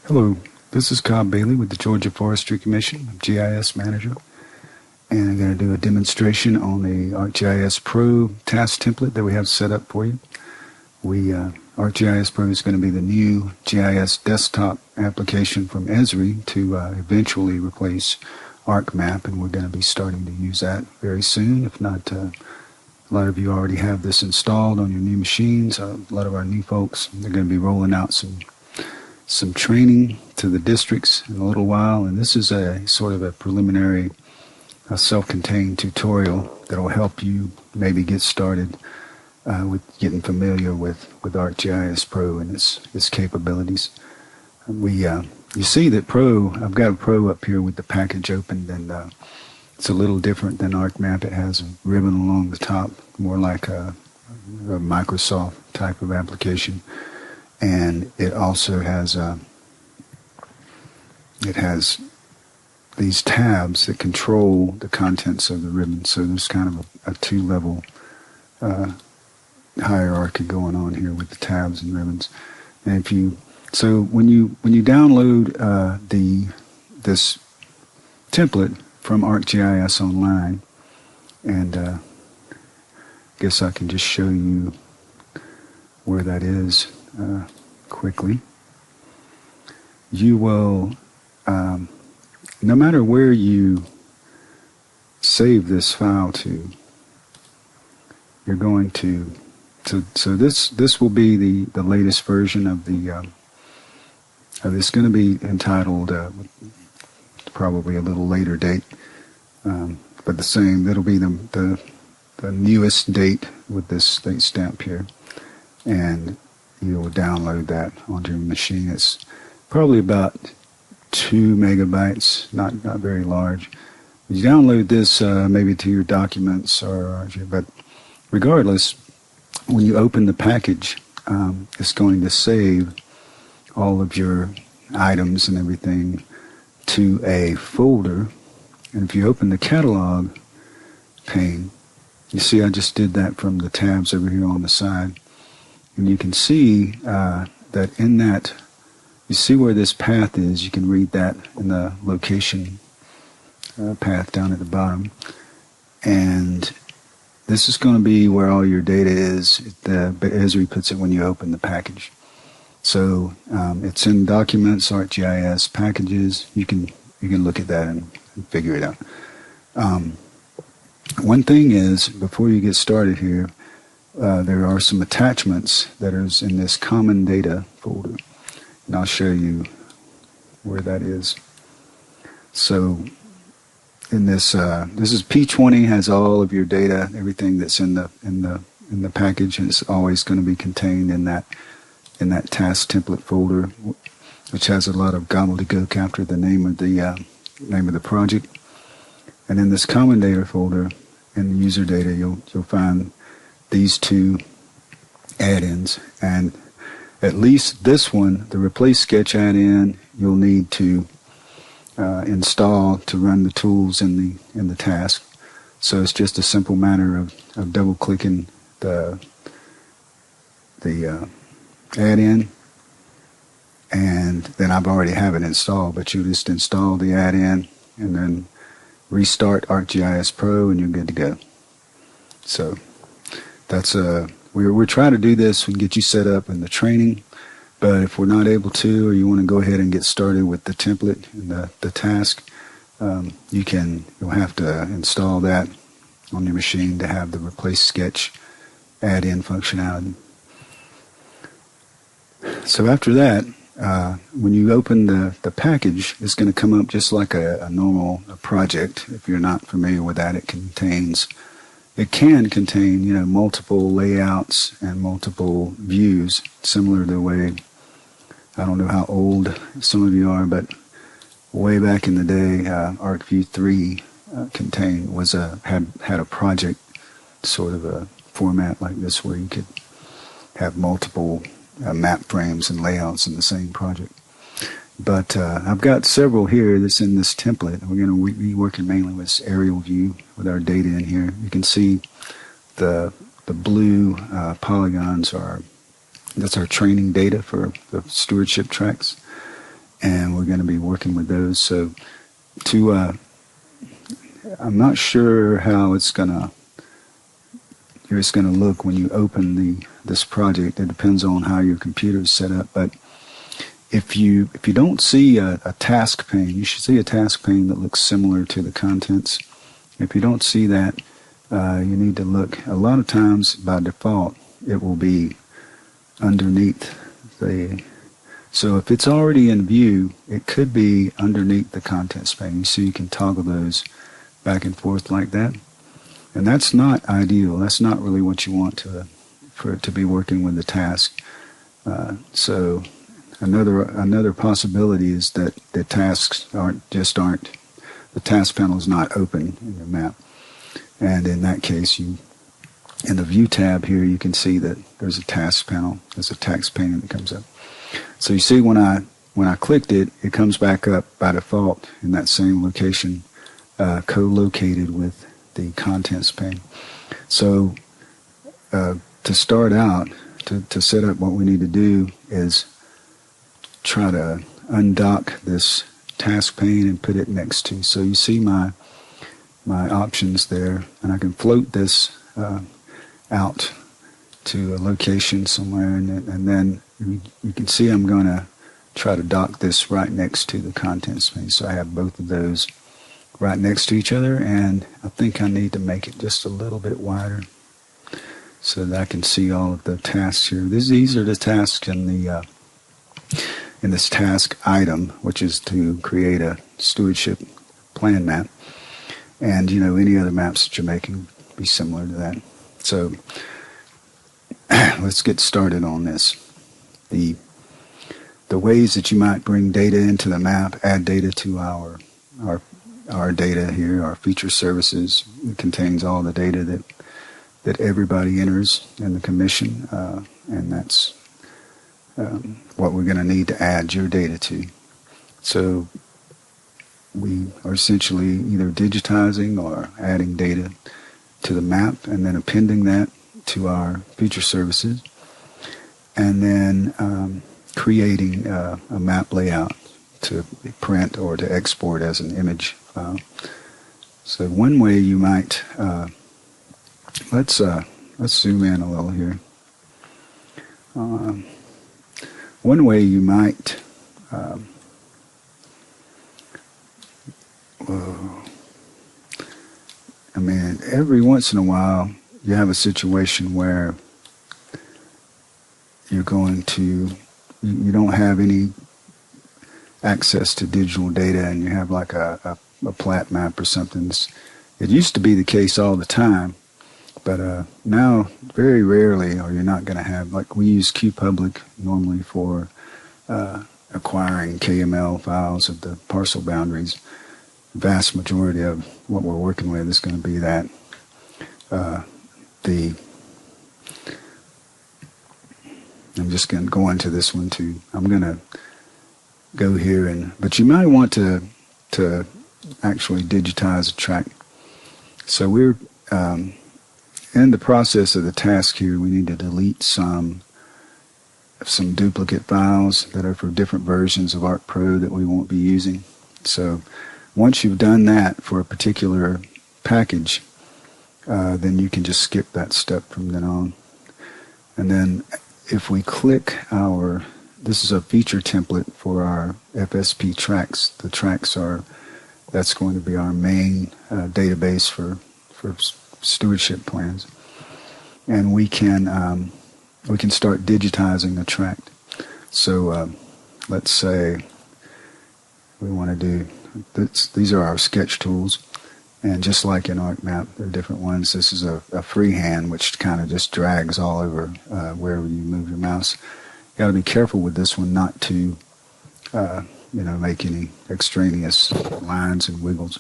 Hello, this is Cobb Bailey with the Georgia Forestry Commission, I'm GIS Manager, and I'm going to do a demonstration on the ArcGIS Pro task template that we have set up for you. ArcGIS Pro is going to be the new GIS desktop application from Esri to eventually replace ArcMap, and we're going to be starting to use that very soon. If not, a lot of you already have this installed on your new machines. A lot of our new folks, they're going to be rolling out some training to the districts in a little while, and this is a sort of a preliminary self-contained tutorial that will help you maybe get started with getting familiar with ArcGIS Pro and its capabilities. You see that I've got a Pro up here with the package opened, and it's a little different than ArcMap. It has a ribbon along the top, more like a Microsoft type of application. And it also has these tabs that control the contents of the ribbon. So there's kind of a two-level hierarchy going on here with the tabs and ribbons. And when you download this template from ArcGIS Online, and I guess I can just show you where that is. Quickly, you will, no matter where you save this file to, you're going to, so this will be the latest version of it's going to be entitled, probably a little later date, but the same, it'll be the newest date with this date stamp here, and you will download that onto your machine. It's probably about 2 megabytes, not very large. You download this maybe to your documents, but regardless, when you open the package, it's going to save all of your items and everything to a folder. And if you open the catalog pane, you see I just did that from the tabs over here on the side. And you can see that in that, you see where this path is. You can read that in the location path down at the bottom. And this is going to be where all your data is. Esri puts it when you open the package. So it's in Documents, ArcGIS, Packages. You can look at that and figure it out. One thing is, before you get started here, there are some attachments that are in this Common Data folder, and I'll show you where that is. So, in this is P20, has all of your data, everything that's in the package, and it's always going to be contained in that task template folder, which has a lot of gobbledygook after the name of the project. And in this Common Data folder, in the user data, you'll find these two add-ins, and at least this one, the Replace Sketch add-in, you'll need to install to run the tools in the task. So it's just a simple matter of double-clicking the add-in, and then I've already have it installed, but you just install the add-in and then restart ArcGIS Pro, and you're good to go. So that's we're trying to do this and get you set up in the training, but if we're not able to, or you want to go ahead and get started with the template and the task, you'll have to install that on your machine to have the Replace Sketch add-in functionality. So after that, when you open the package, it's going to come up just like a normal project. If you're not familiar with that, it can contain, multiple layouts and multiple views, similar to the way, I don't know how old some of you are, but way back in the day, ArcView 3 had a project sort of a format like this, where you could have multiple map frames and layouts in the same project. But I've got several here that's in this template. We're going to be working mainly with this aerial view with our data in here. You can see the blue polygons that's our training data for the stewardship tracks. and we're going to be working with those. So to I'm not sure how it's going to look when you open this project. It depends on how your computer is set up, but if you don't see a task pane, you should see a task pane that looks similar to the contents. If you don't see that, you need to look. A lot of times, by default, it will be underneath the. So if it's already in view, it could be underneath the contents pane. So you can toggle those back and forth like that. And that's not ideal. That's not really what you want for it to be working with the task. So another possibility is that the tasks aren't the task panel is not open in your map. And in that case, in the View tab here, you can see that there's a task panel. There's a task pane that comes up. So you see when I clicked it, it comes back up by default in that same location, co-located with the contents pane. So to start out, to set up, what we need to do is try to undock this task pane and put it next to. So you see my options there, and I can float this out to a location somewhere, and then you can see I'm going to try to dock this right next to the contents pane. So I have both of those right next to each other, and I think I need to make it just a little bit wider so that I can see all of the tasks here. These are the tasks in this task item, which is to create a stewardship plan map. And any other maps that you're making be similar to that. So let's get started on this. The ways that you might bring data into the map, add data to our data here, our feature services. It contains all the data that everybody enters in the commission, and that's what we're going to need to add your data to. So we are essentially either digitizing or adding data to the map and then appending that to our feature services, and then creating a map layout to print or to export as an image file. So one way you might, let's zoom in a little here. One way you might I mean, every once in a while you have a situation where you don't have any access to digital data, and you have like a plat map or something. It used to be the case all the time, but now very rarely are you not going to have, like we use QPublic normally for acquiring KML files of the parcel boundaries. The vast majority of what we're working with is going to be that. I'm just going to go into this one too. I'm going to go here, but you might want to actually digitize a track. So we're in the process of the task here. We need to delete some duplicate files that are for different versions of ArcPro that we won't be using. So once you've done that for a particular package, then you can just skip that step from then on. And then if we click this is a feature template for our FSP tracks. The tracks that's going to be our main database for stewardship plans. And we can start digitizing a track. So let's say we want to do these are our sketch tools, and just like in ArcMap, there are different ones. This is a freehand, which kind of just drags all over wherever you move your mouse. You got to be careful with this one not to make any extraneous lines and wiggles.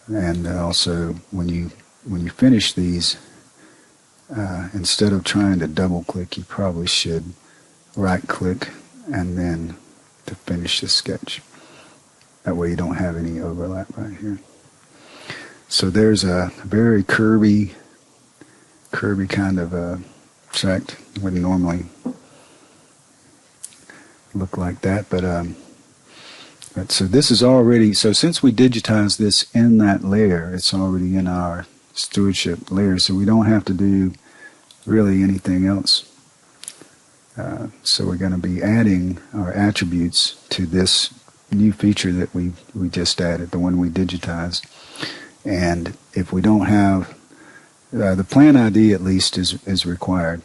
And also when you finish these, instead of trying to double click, you probably should right click and then to finish the sketch. That way you don't have any overlap right here. So there's a very curvy kind of track. Wouldn't normally look like that, but But so this is already, so since we digitized this in that layer, it's already in our stewardship layer, so we don't have to do really anything else. So we're going to be adding our attributes to this new feature that we just added, the one we digitized. And if we don't have, the plan ID at least is required.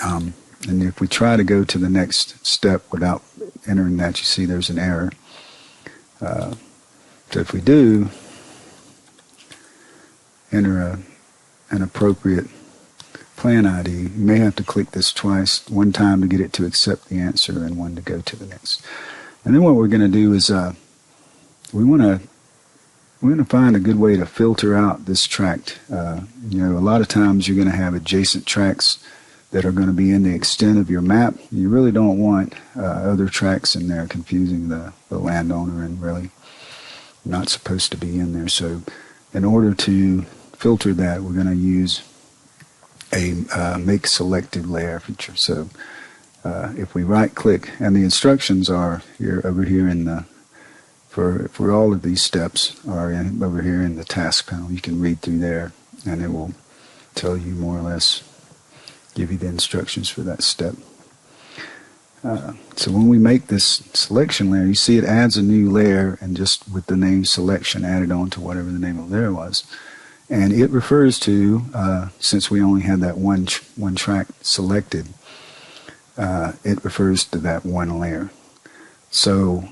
And if we try to go to the next step without entering that, you see there's an error. So if we do enter an appropriate plan ID, you may have to click this twice, one time to get it to accept the answer and one to go to the next. And then what we're going to do is we're going to find a good way to filter out this tract. A lot of times you're going to have adjacent tracts that are going to be in the extent of your map. You really don't want other tracts in there confusing the landowner and really not supposed to be in there. So in order to filter that, we're going to use a make selected layer feature. So if we right click, and the instructions are over here in the, for all of these steps are over here in the task panel. You can read through there and it will tell you more or less, give you the instructions for that step. So when we make this selection layer, you see it adds a new layer and just with the name selection added on to whatever the name of the layer was. And it refers to, since we only had that one track selected, it refers to that one layer. So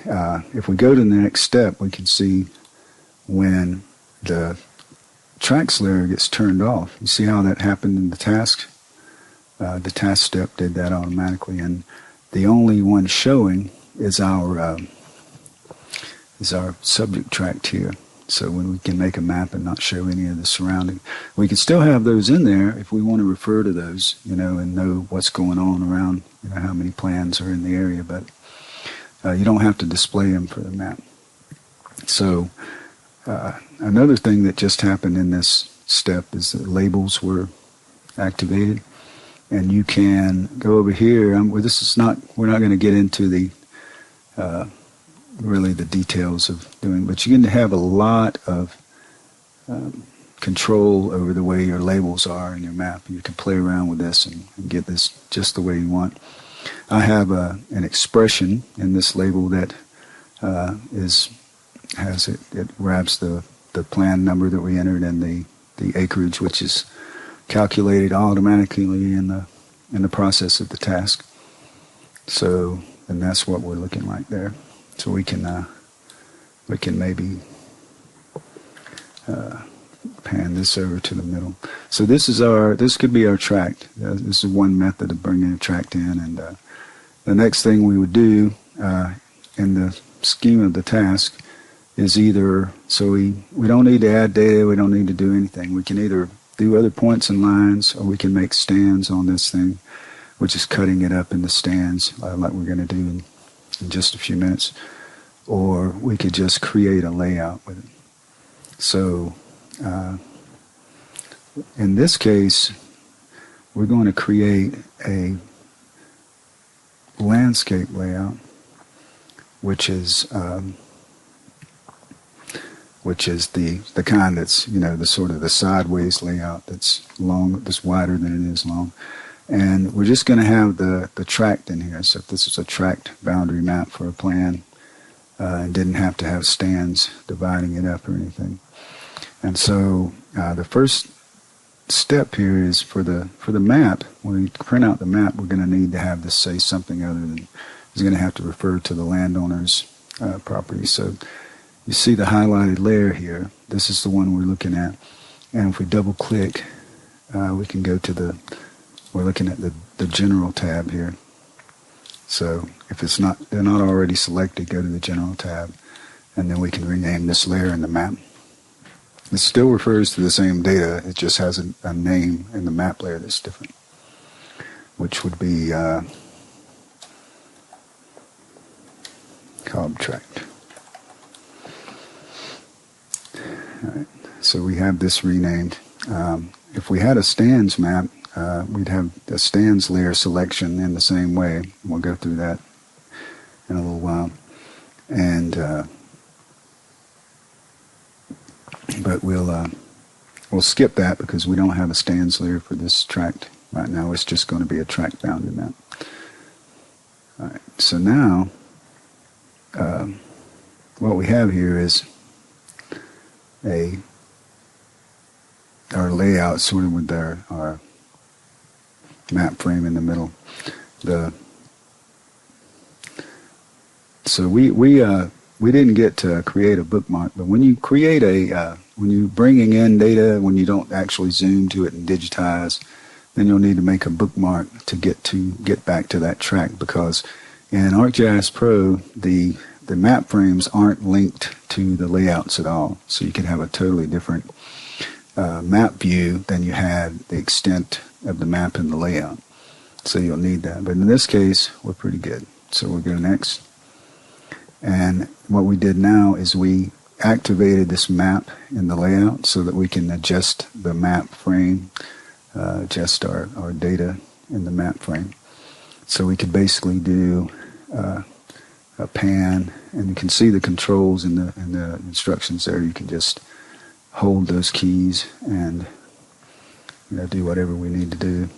if we go to the next step, we can see when the tracks layer gets turned off. You see how that happened in the task? The task step did that automatically, and the only one showing is our subject tract here. So when we can make a map and not show any of the surrounding, we can still have those in there if we want to refer to those, and know what's going on around, how many plans are in the area, but you don't have to display them for the map. So another thing that just happened in this step is that labels were activated. And you can go over here. We're not going to get into the really the details of doing, but you can have a lot of control over the way your labels are in your map. You can play around with this and get this just the way you want. I have an expression in this label that it grabs the plan number that we entered and the acreage, which is calculated automatically in the process of the task. So, and that's what we're looking like there. So we can maybe pan this over to the middle. So this could be our tract. This is one method of bringing a tract in, and the next thing we would do in the scheme of the task is either, so we don't need to add data, we don't need to do anything. We can either do other points and lines, or we can make stands on this thing, which is cutting it up into stands like we're going to do in just a few minutes. Or we could just create a layout with it. So in this case, we're going to create a landscape layout, which is the kind that's, the sort of the sideways layout that's long, that's wider than it is long. And we're just going to have the tract in here. So if this is a tract boundary map for a plan, and didn't have to have stands dividing it up or anything. And so the first step here is for the map. When we print out the map, we're going to need to have this say something other than, it's going to have to refer to the landowner's property. So you see the highlighted layer here. This is the one we're looking at. And if we double click, we can go to we're looking at the general tab here. So if they're not already selected, go to the general tab, and then we can rename this layer in the map. It still refers to the same data, it just has a name in the map layer that's different, which would be cob tract. All right, so we have this renamed. If we had a stands map, we'd have a stands layer selection in the same way. We'll go through that in a little while. and but we'll skip that because we don't have a stands layer for this tract right now. It's just going to be a tract bounded map. All right, so now what we have here is our layout sort of with our map frame in the middle. So we didn't get to create a bookmark, but when you create when you're bringing in data, when you don't actually zoom to it and digitize, then you'll need to make a bookmark to get back to that track, because in ArcGIS Pro the map frames aren't linked to the layouts at all. So you can have a totally different map view than you had the extent of the map in the layout. So you'll need that. But in this case, we're pretty good. So we'll go next. And what we did now is we activated this map in the layout so that we can adjust the map frame, adjust our data in the map frame. So we could basically do a pan, and you can see the controls in the instructions there. You can just hold those keys and do whatever we need to do.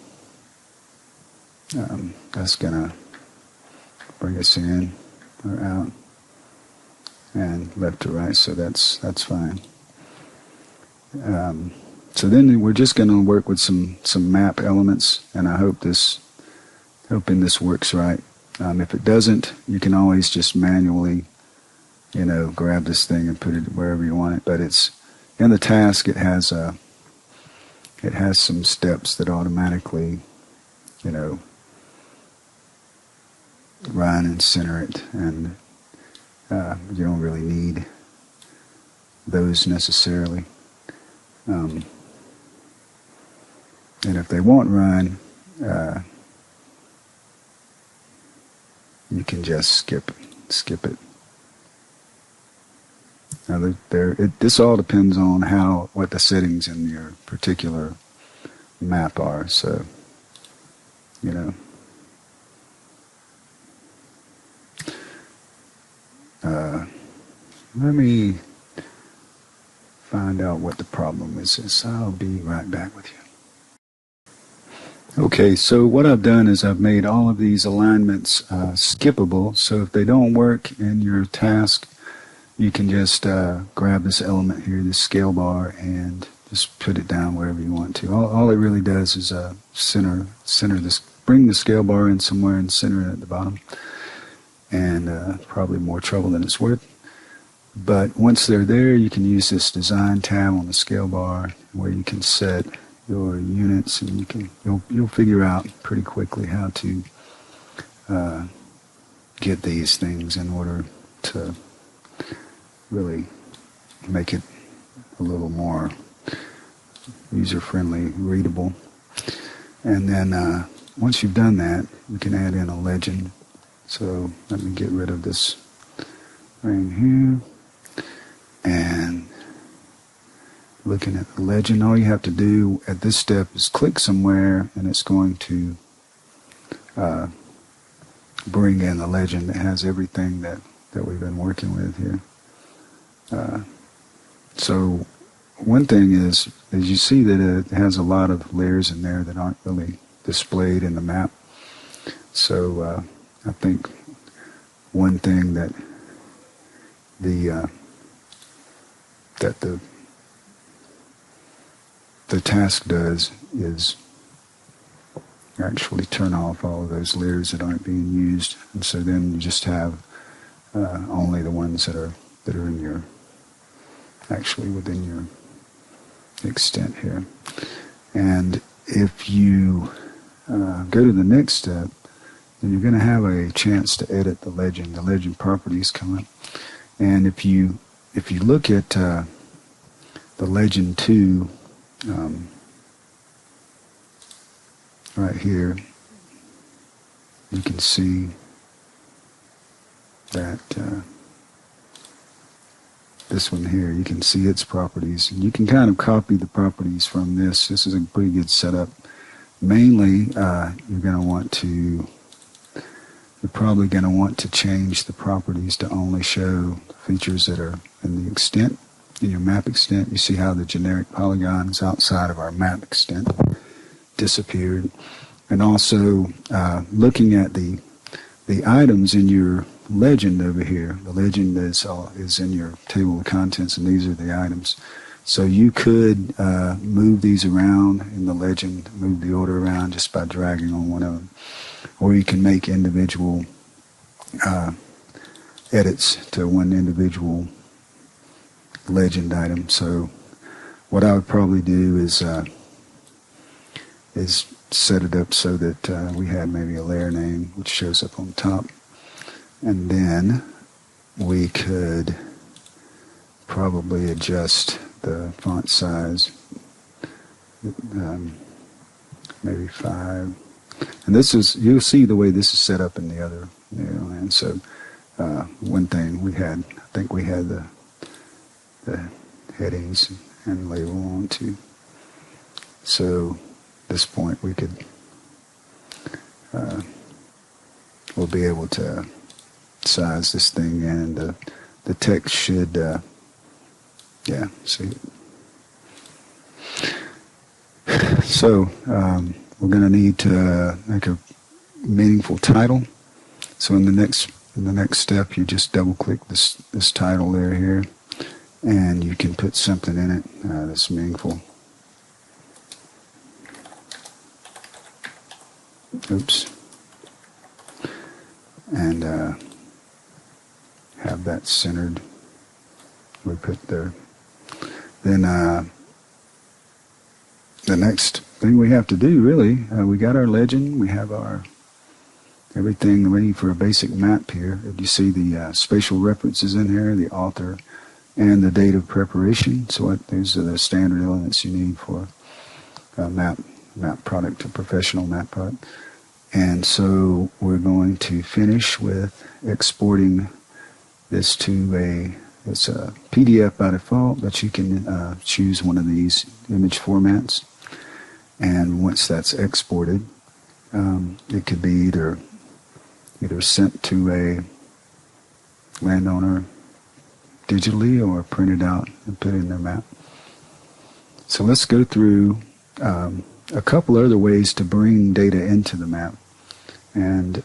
That's gonna bring us in or out and left to right, so that's fine. So then we're just going to work with some map elements, and I hoping this works right. If it doesn't, you can always just manually grab this thing and put it wherever you want it. But it's in the task, it has some steps that automatically run and center it, and you don't really need those necessarily. And if they won't run, you can just skip it. Now this all depends on what the settings in your particular map are. So let me find out what the problem is. I'll be right back with you. Okay, so what I've done is I've made all of these alignments skippable. So if they don't work in your task, you can just grab this element here, this scale bar, and just put it down wherever you want to. All it really does is center this, bring the scale bar in somewhere and center it at the bottom. And probably more trouble than it's worth. But once they're there, you can use this design tab on the scale bar where you can set your units, and you'll figure out pretty quickly how to get these things in order to really make it a little more user-friendly, readable. And then once you've done that, you can add in a legend. So let me get rid of this right here. And looking at the legend, all you have to do at this step is click somewhere, and it's going to bring in the legend that has everything that we've been working with here. So one thing is you see that it has a lot of layers in there that aren't really displayed in the map. So I think one thing that the task does is actually turn off all of those layers that aren't being used, and so then you just have only the ones that are in your actually within your extent here. And if you go to the next step, then you're going to have a chance to edit the legend. The legend properties come up, and if you look at the legend 2 right here, you can see that this one here, you can see its properties, and you can kind of copy the properties from this. This is a pretty good setup. Mainly, you're going to want to you're probably going to want to change the properties to only show features that are in the extent, in your map extent. You see how the generic polygons outside of our map extent disappeared. And also looking at the items in your legend over here. The legend is in your table of contents, and these are the items. So you could move these around in the legend, move the order around just by dragging on one of them. Or you can make individual edits to one individual legend item. So what I would probably do is set it up so that we had maybe a layer name which shows up on top. And then we could probably adjust the font size, maybe 5. And this is, you'll see the way this is set up in the other, and so one thing we had, I think we had the headings and label on too. So at this point we could, we'll be able to size this thing in, and the text should, yeah, see. So we're going to need to make a meaningful title. So in the next step, you just double click this title there here, and you can put something in it that's meaningful. Oops. And have that centered. We put there. Then the next thing we have to do, really, we got our legend, we have our everything ready for a basic map here. You see the spatial references in here, the author, and the date of preparation. So these are the standard elements you need for a map product, a professional map product. And so we're going to finish with exporting this to it's a PDF by default, but you can choose one of these image formats. And once that's exported, it could be either sent to a landowner digitally or printed out and put in their map. So let's go through a couple other ways to bring data into the map. And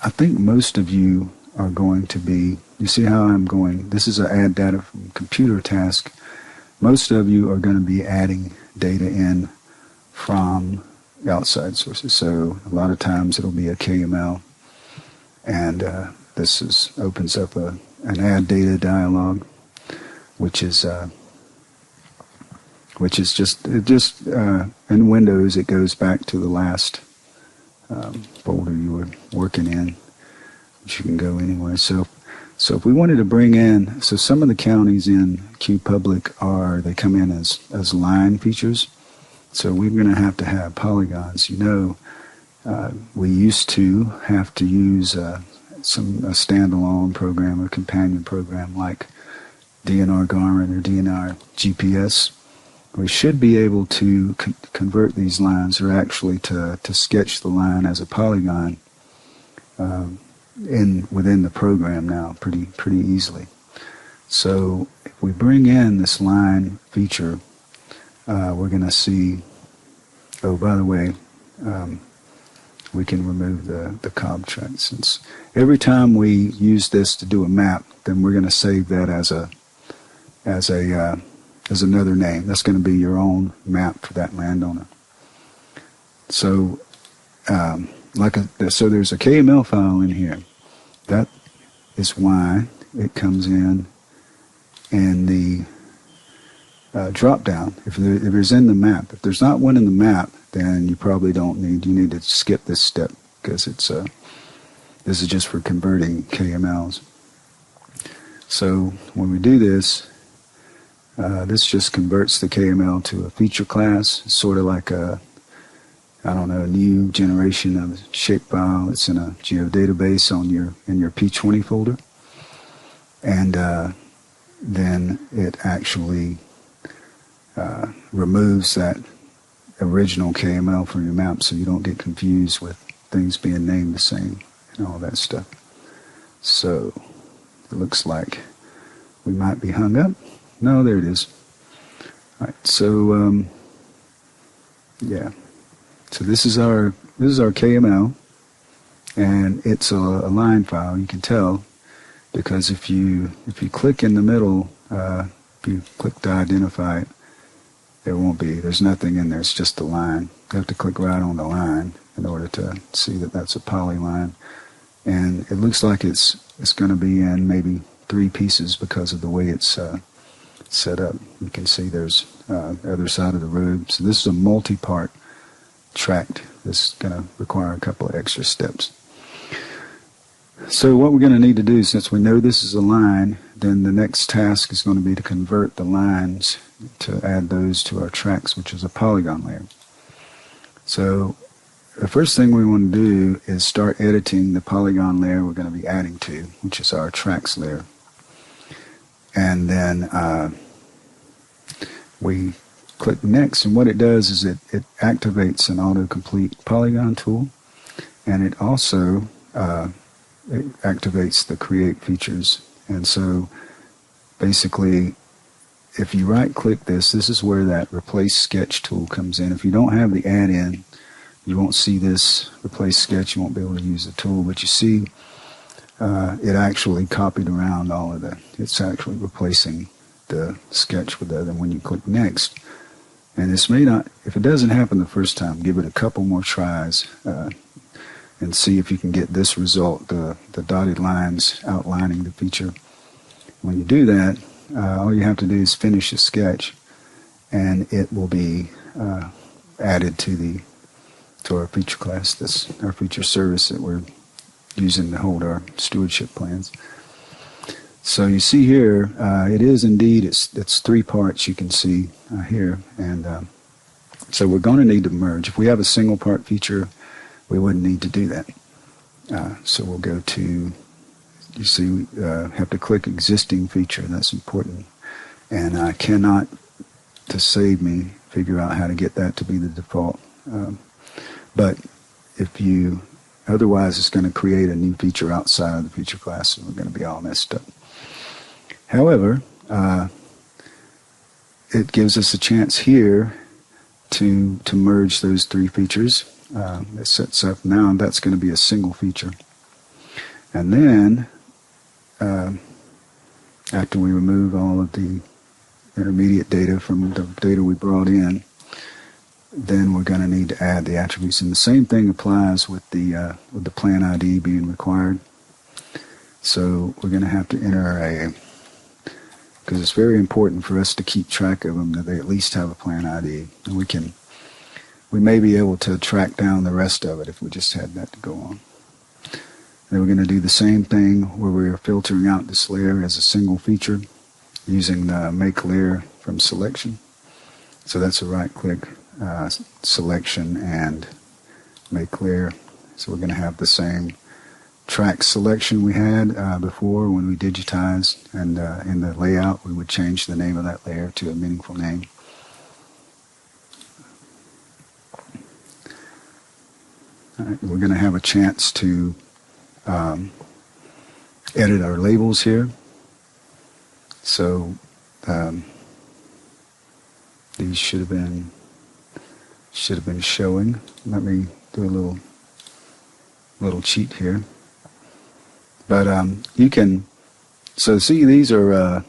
I think most of you are going to be, you see how I'm going, this is an add data from computer task. Most of you are going to be adding data in from outside sources. So a lot of times it'll be a KML, and this opens up an add data dialog, which is just in Windows, it goes back to the last folder you were working in, which you can go anywhere. So if we wanted to bring in, so some of the counties in QPublic they come in as line features. So we're going to have polygons. We used to have to use a standalone program, a companion program like DNR Garmin or DNR GPS. We should be able to convert these lines, or actually to sketch the line as a polygon within the program now pretty easily. So if we bring in this line feature, we're going to see, oh, by the way, we can remove the cob track, since every time we use this to do a map, then we're going to save that as another name. That's going to be your own map for that landowner. So so there's a KML file in here. That is why it comes in the drop down. If there's in the map. If there's not one in the map, then you probably you need to skip this step, because this is just for converting KMLs. So when we do this, this just converts the KML to a feature class, sort of like a new generation of a shapefile. It's in a geodatabase in your P20 folder, and then it actually removes that original KML from your map, so you don't get confused with things being named the same and all that stuff. So it looks like we might be hung up. No, there it is. All right, so yeah. So this is our KML, and it's a line file. You can tell because if you click in the middle, if you click to identify it, there's nothing in there. It's just a line. You have to click right on the line in order to see that that's a polyline. And it looks like it's going to be in maybe 3 pieces because of the way it's set up. You can see there's the other side of the road. So this is a multi-part tract. This is going to require a couple of extra steps. So what we're going to need to do, since we know this is a line, then the next task is going to be to convert the lines to add those to our tracks, which is a polygon layer. So the first thing we want to do is start editing the polygon layer we're going to be adding to, which is our tracks layer. And then we click next, and what it does is it activates an autocomplete polygon tool, and it also it activates the create features. And so basically, if you right click this is where that replace sketch tool comes in. If you don't have the add-in, you won't see this replace sketch. You won't be able to use the tool, but you see it actually copied around all of that. It's actually replacing the sketch with the other. When you click next, and this may not, if it doesn't happen the first time, give it a couple more tries and see if you can get this result, the dotted lines outlining the feature. When you do that, all you have to do is finish the sketch, and it will be added to our feature class, our feature service that we're using to hold our stewardship plans. So you see here, it is indeed, it's 3 parts you can see here, and so we're going to need to merge. If we have a single part feature, we wouldn't need to do that. So we'll go to, you see, we have to click existing feature. That's important. And I cannot, to save me, figure out how to get that to be the default. But if you, otherwise it's going to create a new feature outside of the feature class, and we're going to be all messed up. However, it gives us a chance here to merge those 3 features. It sets up now, and that's going to be a single feature. And then, after we remove all of the intermediate data from the data we brought in, then we're going to need to add the attributes. And the same thing applies with the plan ID being required. So we're going to have to enter because it's very important for us to keep track of them, that they at least have a plan ID. And we may be able to track down the rest of it if we just had that to go on. Then we're going to do the same thing where we're filtering out this layer as a single feature using the make layer from selection. So that's a right click, selection, and make layer. So we're going to have the same track selection we had before when we digitized, and in the layout we would change the name of that layer to a meaningful name. All right, we're going to have a chance to edit our labels here. So these should have been showing. Let me do a little cheat here. But you can, so see, these are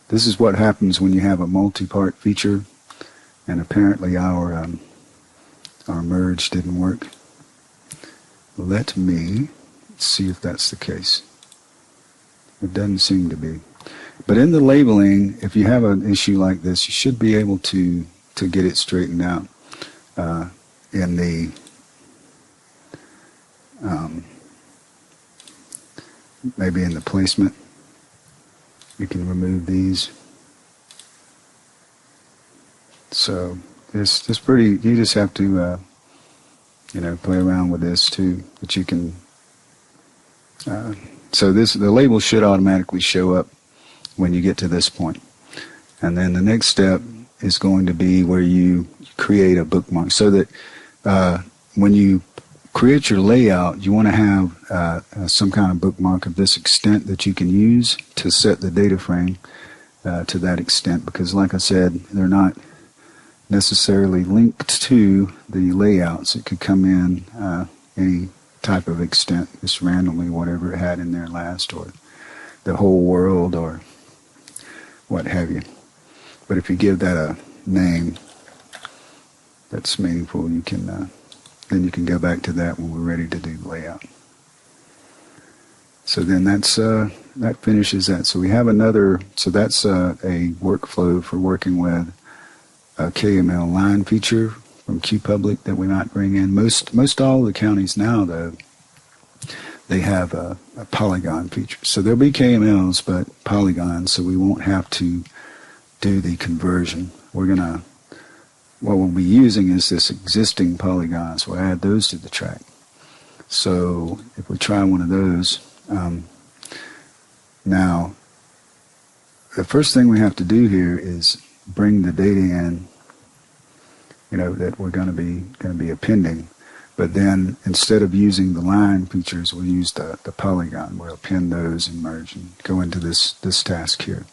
this is what happens when you have a multi-part feature, and apparently our merge didn't work. Let me see if that's the case. It doesn't seem to be. But in the labeling, if you have an issue like this, you should be able to get it straightened out in the maybe in the placement. You can remove these. So it's pretty. You just have to play around with this too. But you can. So the label should automatically show up when you get to this point. And then the next step is going to be where you create a bookmark, so that when you create your layout, you want to have some kind of bookmark of this extent that you can use to set the data frame to that extent, because like I said, they're not necessarily linked to the layouts. It could come in any type of extent, just randomly, whatever it had in there last, or the whole world, or what have you. But if you give that a name that's meaningful, you can then you can go back to that when we're ready to do the layout. So then that finishes that. So we have another. So that's a workflow for working with a KML line feature from QPublic that we might bring in. Most all the counties now, though, they have a polygon feature. So there'll be KMLs, but polygons, so we won't have to do the conversion. What we'll be using is this existing polygons. We'll add those to the track. So if we try one of those, now the first thing we have to do here is bring the data in, that we're going to be appending. But then instead of using the line features, we'll use the polygon. We'll append those and merge and go into this task here.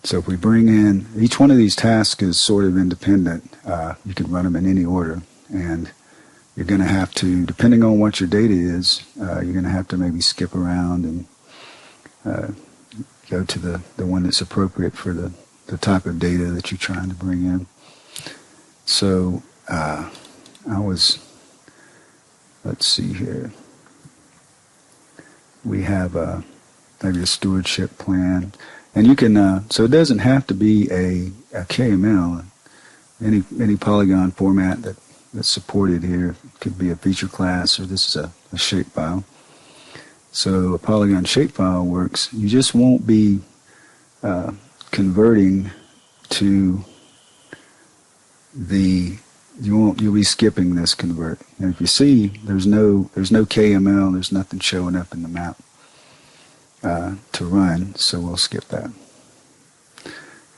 So if we bring in, each one of these tasks is sort of independent. You can run them in any order, and you're going to have to, depending on what your data is, you're going to have to maybe skip around and go to the one that's appropriate for the type of data that you're trying to bring in. So let's see here. We have maybe a stewardship plan. And you can, so it doesn't have to be a KML. Any polygon format that's supported here could be a feature class, or this is a shapefile. So a polygon shapefile works. You just won't be converting to you'll be skipping this convert. And if you see, there's no KML, there's nothing showing up in the map to run, so we'll skip that.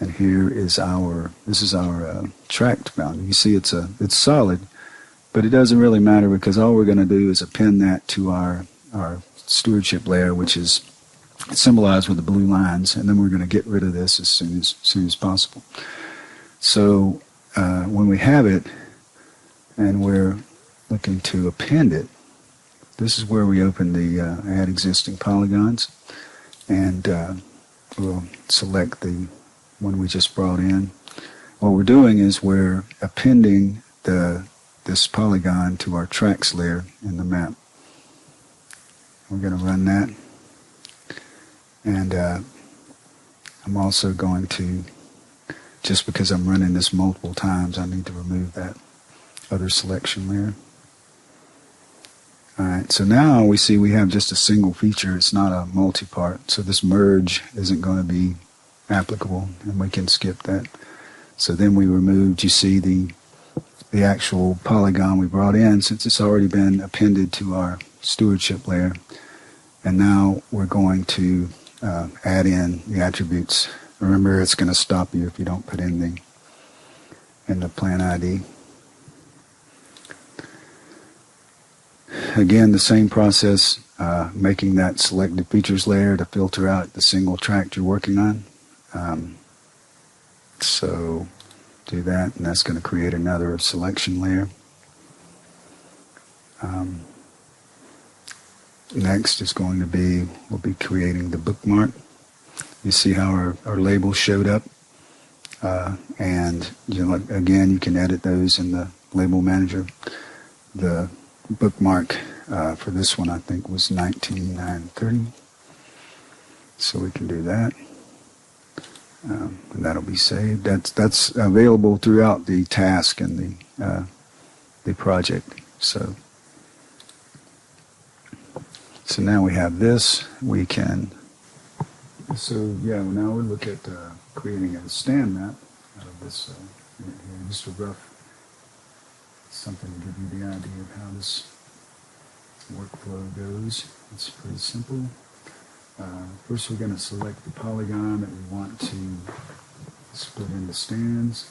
And here is this is our tracked boundary. You see it's solid, but it doesn't really matter, because all we're going to do is append that to our stewardship layer, which is symbolized with the blue lines, and then we're going to get rid of this as soon as possible. So when we have it and we're looking to append it, this is where we open the add existing polygons, and we'll select the one we just brought in. What we're doing is we're appending this polygon to our tracks layer in the map. We're going to run that, and I'm also going to, just because I'm running this multiple times, I need to remove that other selection layer. Alright, so now we see we have just a single feature. It's not a multi-part, so this merge isn't going to be applicable, and we can skip that. So then we removed, you see, the actual polygon we brought in, since it's already been appended to our stewardship layer. And now we're going to add in the attributes. Remember, it's going to stop you if you don't put in the plan ID. Again, the same process, making that selected features layer to filter out the single tract you're working on. So do that, and that's going to create another selection layer. Next is going to be, we'll be creating the bookmark. You see how our labels showed up, and again, you can edit those in the label manager. The bookmark for this one, I think, was 19930, so we can do that, and that'll be saved. That's available throughout the task and the project. So now we have this. We can. So yeah, now we look at creating a stand map out of this. Here, just a rough something to give you the idea of how this workflow goes. It's pretty simple. First, we're going to select the polygon that we want to split into stands,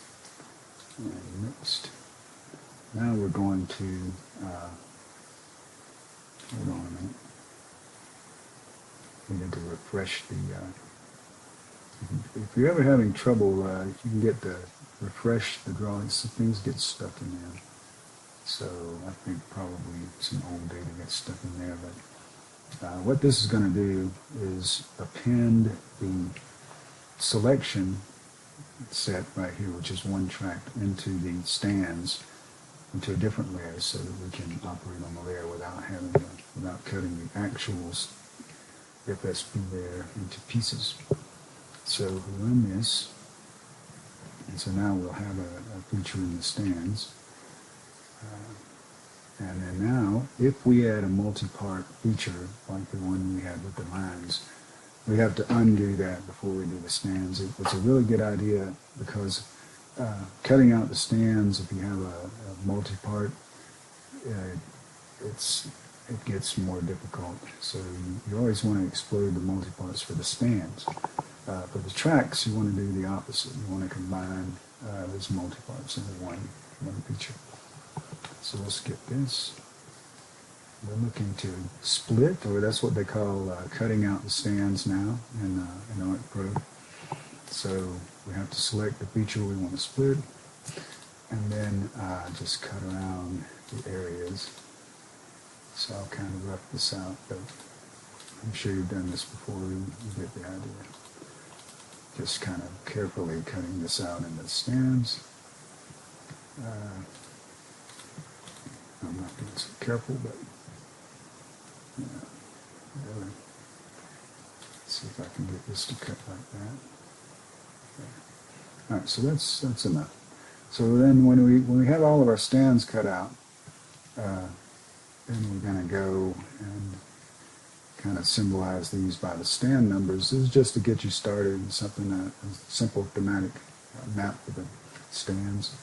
and mixed. Now we're going to, hold on a minute. We need to refresh the, if you're ever having trouble, you can get the, refresh the drawings, things get stuck in there. So I think probably some old data gets stuck in there, but what this is going to do is append the selection set right here, which is one track, into the stands, into a different layer, so that we can operate on the layer without having without cutting the actual FSP layer into pieces. So we run this, and so now we'll have a feature in the stands. And then now, if we add a multi-part feature like the one we had with the lines, we have to undo that before we do the stands. It's a really good idea because cutting out the stands, if you have a multi-part, it gets more difficult. So you always want to explode the multi-parts for the stands. For the tracks, you want to do the opposite. You want to combine those multi-parts into one feature. So we'll skip this. We're looking to split, or that's what they call cutting out the stands now in ArcPro. So we have to select the feature we want to split, and then just cut around the areas. So I'll kind of rough this out, but I'm sure you've done this before. You get the idea. Just kind of carefully cutting this out into the stands. I'm not being so careful, but really. Let's see if I can get this to cut like that. Okay. All right, so that's enough. So then when we have all of our stands cut out, then we're going to go and kind of symbolize these by the stand numbers. This is just to get you started in something, a simple thematic map for the stands.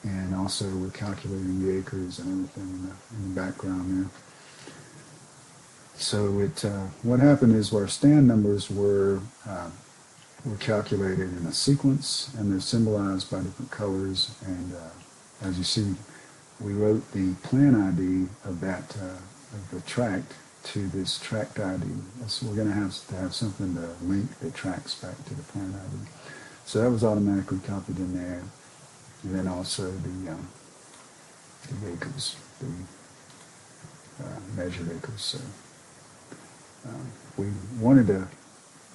And also we're calculating the acres and everything in the background there. So what happened is our stand numbers were calculated in a sequence, and they're symbolized by different colors. And as you see, we wrote the plan ID of that of the tract to this tract ID. So we're going to have something to link the tracts back to the plan ID. So that was automatically copied in there. And then also the acres, the measured acres. So we wanted to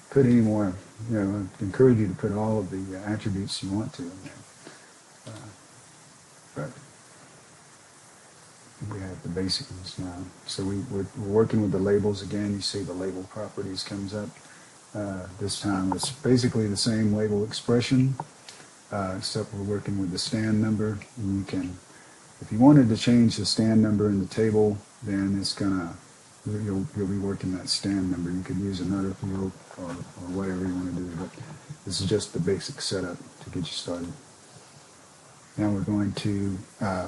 put any more, encourage you to put all of the attributes you want to in there. But we have the basic ones now. So we're working with the labels again. You see the label properties comes up. This time it's basically the same label expression. Except we're working with the stand number. And you can, if you wanted to change the stand number in the table, then it's gonna, you'll be working that stand number. You could use another field or whatever you want to do, but this is just the basic setup to get you started. Now we're going to,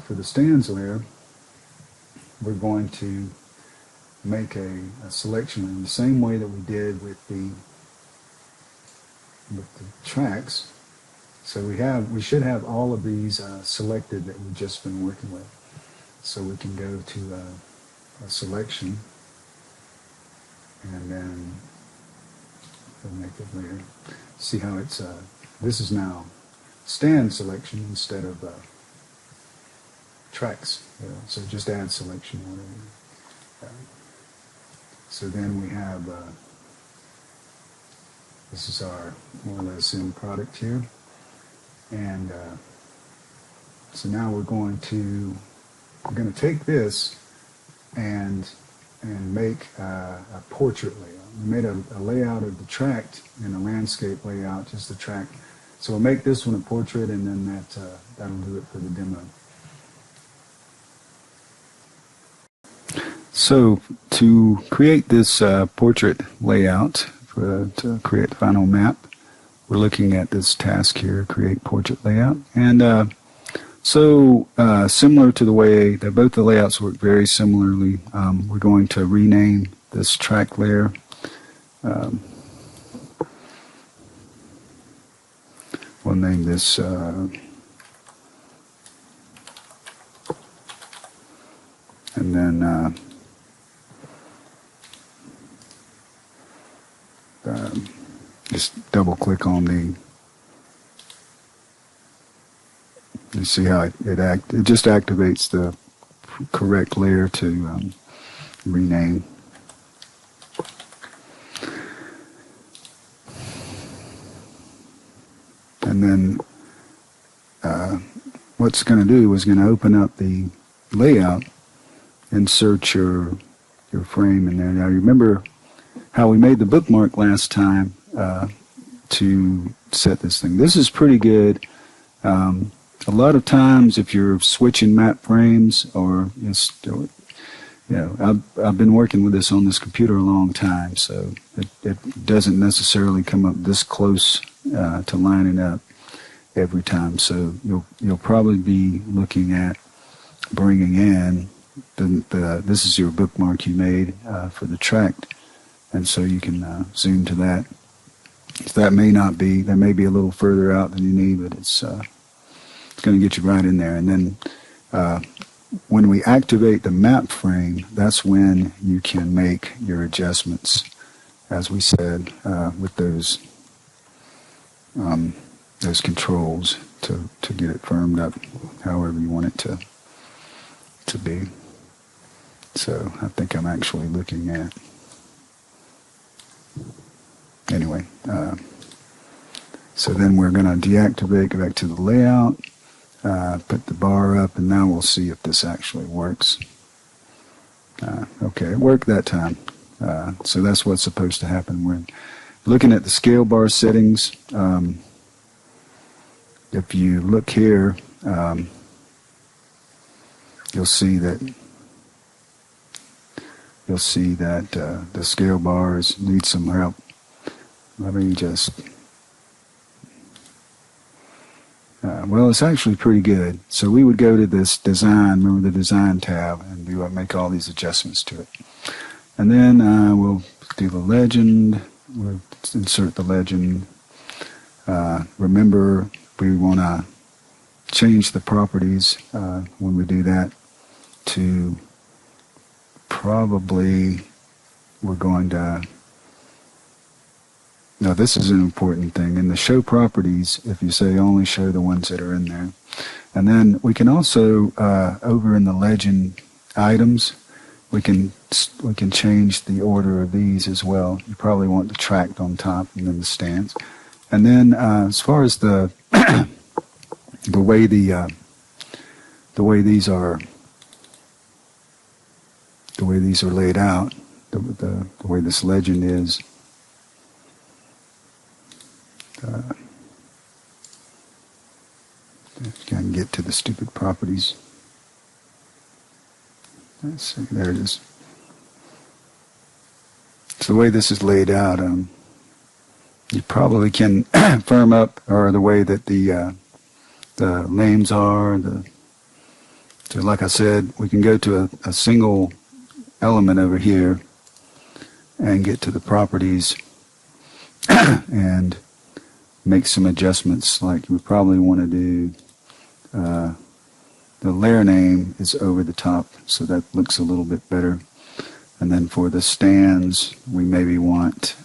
for the stands layer, we're going to make a selection in the same way that we did with the tracks. So we should have all of these selected that we've just been working with. So we can go to a selection, and then we'll make it later. See how it's, this is now stand selection instead of tracks. So just add selection, whatever. So then we have, this is our more or less end product here. And so now we're going to take this and make a portrait layout. We made a layout of the tract and a landscape layout, just the tract. So we'll make this one a portrait, and then that'll do it for the demo. So to create this portrait layout, to create the final map, we're looking at this task here, create portrait layout. And similar to the way that both the layouts work very similarly, we're going to rename this track layer. we'll name this and then just double click on the, you see how it just activates the correct layer to rename. And then what's going to do is going to open up the layout, insert your frame in there. Now remember how we made the bookmark last time to set this thing. This is pretty good. A lot of times if you're switching map frames or just, you know, I've been working with this on this computer a long time, so it doesn't necessarily come up this close to lining up every time. So you'll probably be looking at bringing in this is your bookmark you made for the tract, and so you can zoom to that. So that may be a little further out than you need, but it's going to get you right in there. And then when we activate the map frame, that's when you can make your adjustments, as we said, with those controls to get it firmed up however you want it to be. So I think I'm actually looking at, anyway, so then we're going to deactivate, go back to the layout, put the bar up, and now we'll see if this actually works. Okay, it worked that time. So that's what's supposed to happen. We're looking at the scale bar settings. If you look here, you'll see that the scale bars need some help. Let me just, well, it's actually pretty good. So we would go to this design, remember the design tab, and make all these adjustments to it. And then we'll do the legend, we'll insert the legend. Remember, we want to change the properties when we do that to probably, we're going to, now this is an important thing. In the show properties, if you say only show the ones that are in there. And then we can also, over in the legend items, we can change the order of these as well. You probably want the tract on top and then the stance. And then as far as the the way these are laid out, the way this legend is, if I can get to the stupid properties. Let's see, there it is. So the way this is laid out, you probably can firm up, or the way that the names are. So like I said, we can go to a single element over here and get to the properties and make some adjustments. Like we probably want to do the layer name is over the top, so that looks a little bit better. And then for the stands, we maybe want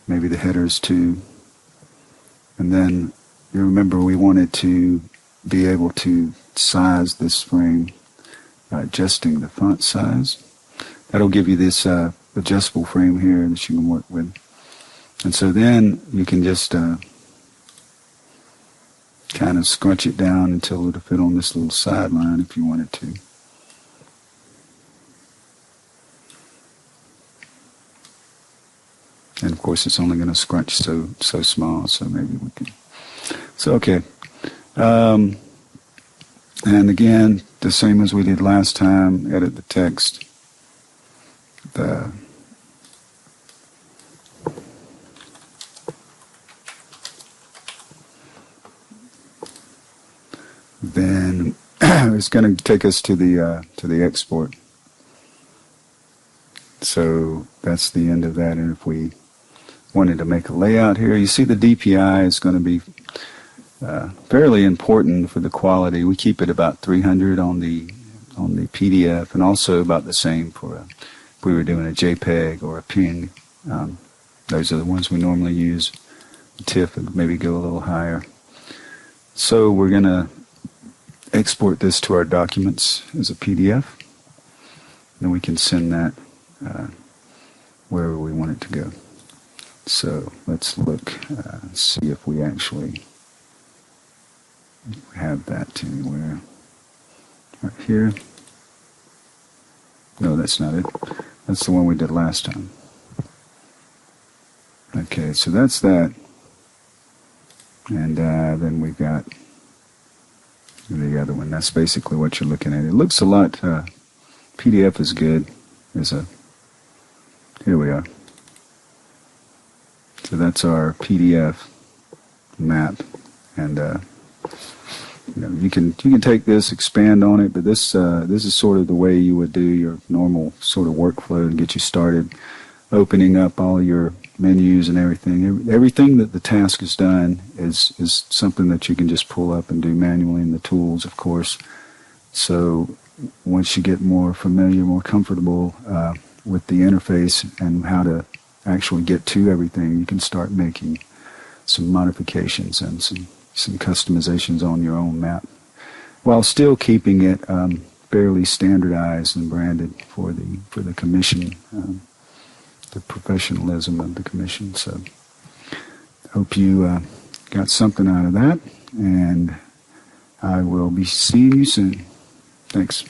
maybe the headers too. And then you remember we wanted to be able to size this frame by adjusting the font size. That'll give you this adjustable frame here that you can work with. And so then you can just kind of scrunch it down until it'll fit on this little sideline if you wanted to. And of course it's only going to scrunch so small, so maybe we can. So okay. And again, the same as we did last time, edit the text. Then it's going to take us to the export. So that's the end of that. And if we wanted to make a layout here. You see the DPI is going to be fairly important for the quality. We keep it about 300 on the PDF, and also about the same for if we were doing a JPEG or a PNG. Those are the ones we normally use. TIFF would maybe go a little higher. So we're going to export this to our documents as a PDF. Then we can send that wherever we want it to go. So let's look, see if we actually have that anywhere. Right here. No, that's not it. That's the one we did last time. Okay, so that's that. And then we've got the other one. That's basically what you're looking at. It looks a lot, PDF is good. Here we are. So that's our PDF map. And you can take this, expand on it, but this is sort of the way you would do your normal sort of workflow to get you started, opening up all your menus and everything. Everything that the task has done is something that you can just pull up and do manually in the tools, of course. So once you get more familiar, more comfortable with the interface and how to actually get to everything, you can start making some modifications and some customizations on your own map, while still keeping it fairly standardized and branded for the commission. The professionalism of the commission. So I hope you got something out of that, and I will be seeing you soon. Thanks.